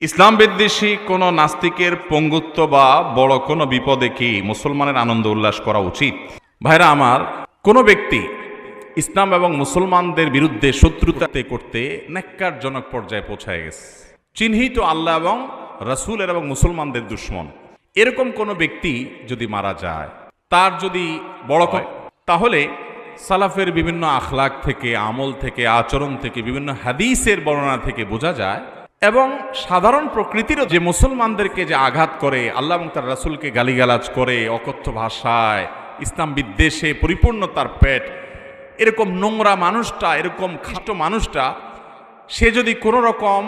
ইসলাম বিদ্বেষী কোনো নাস্তিকের পঙ্গুত্ব বা বড় কোনো বিপদে কি মুসলমানের আনন্দ উল্লাস করা উচিত? ভাইরা আমার, কোনো ব্যক্তি ইসলাম এবং মুসলমানদের বিরুদ্ধে শত্রুতাতে করতে ন্যাক্কারজনক পর্যায়ে পৌঁছায় গেছে। চিহ্নিত আল্লাহ এবং রাসূলের এবং মুসলমানদের দুশমন এরকম কোনো ব্যক্তি যদি মারা যায়, তার যদি বড় হয়, তাহলে সালাফের বিভিন্ন আখলাক থেকে, আমল থেকে, আচরণ থেকে, বিভিন্ন হাদিসের বর্ণনা থেকে বোঝা যায় এবং সাধারণ প্রকৃতিরও যে মুসলমানদেরকে যে আঘাত করে, আল্লাহ এবং তার রাসূলকে গালিগালাজ করে, অকথ্য ভাষায় ইসলাম বিদ্বেষে পরিপূর্ণ তার পেট, এরকম নোংরা মানুষটা, এরকম খাটো মানুষটা, সে যদি কোনো রকম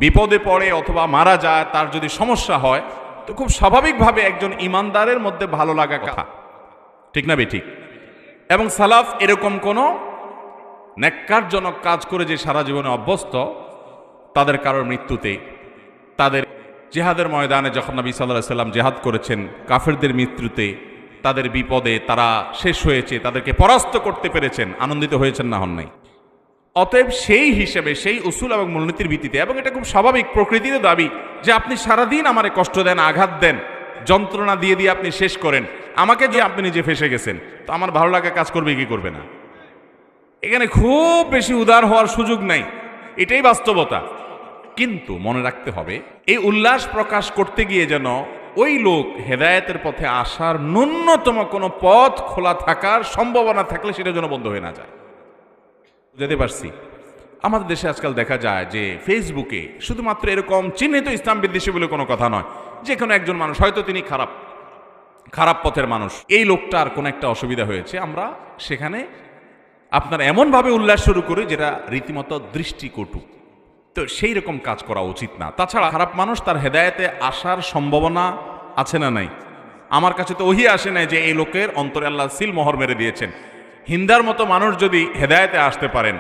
বিপদে পড়ে অথবা মারা যায়, তার যদি সমস্যা হয়, তো খুব স্বাভাবিকভাবে একজন ইমানদারের মধ্যে ভালো লাগা কথা, ঠিক না বেঠিক? এবং সালাফ এরকম কোনো ন্যাক্কারজনক কাজ করে যে সারা জীবনে অভ্যস্ত, তাদের কারোর মৃত্যুতে, তাদের জিহাদের ময়দানে যখন নবী সাল্লাল্লাহু আলাইহি ওয়াসাল্লাম জিহাদ করেছেন, কাফেরদের মৃত্যুতে, তাদের বিপদে তারা শেষ হয়েছে, তাদেরকে পরাস্ত করতে পেরেছেন, আনন্দিত হয়েছেন না, হন নাই? অতএব সেই হিসেবে, সেই উসুল এবং মূলনীতির ভিত্তিতে, এবং এটা খুব স্বাভাবিক প্রকৃতির দাবি যে আপনি সারাদিন আমারে কষ্ট দেন, আঘাত দেন, যন্ত্রণা দিয়ে দিয়ে আপনি শেষ করেন, আমাকে যে আপনি নিজে ফেসে গেছেন, তো আমার ভালো লাগা কাজ করবে কি করবে না? এখানে খুব বেশি উদার হওয়ার সুযোগ নাই, এটাই বাস্তবতা। কিন্তু মনে রাখতে হবে, এই উল্লাস প্রকাশ করতে গিয়ে যেন ওই লোক হেদায়েতের পথে আসার ন্যূনতম কোনো পথ খোলা থাকার সম্ভাবনা থাকলে সেটা যেন বন্ধ হয়ে না যায়। যেতে পারছি, আমাদের দেশে আজকাল দেখা যায় যে ফেসবুকে শুধুমাত্র এরকম চিহ্নিত ইসলাম বিদ্বেষী বলে কোনো কথা নয়, যে কোনো একজন মানুষ, হয়তো তিনি খারাপ পথের মানুষ, এই লোকটার কোনো একটা অসুবিধা হয়েছে, আমরা সেখানে আপনার এমনভাবে উল্লাস শুরু করি যেটা রীতিমতো দৃষ্টিকটু। তো সেই রকম কাজ করা উচিত না। তাছাড়া খারাপ মানুষ, তার হেদায়েতে আসার সম্ভাবনা আছে না নাই? আমার কাছে তো ওহি আসে নাই যে এই লোকের অন্তরে আল্লাহ সিল মোহর মেরে দিয়েছেন। হিন্দার মতো মানুষ যদি হেদায়েতে আসতে পারেন,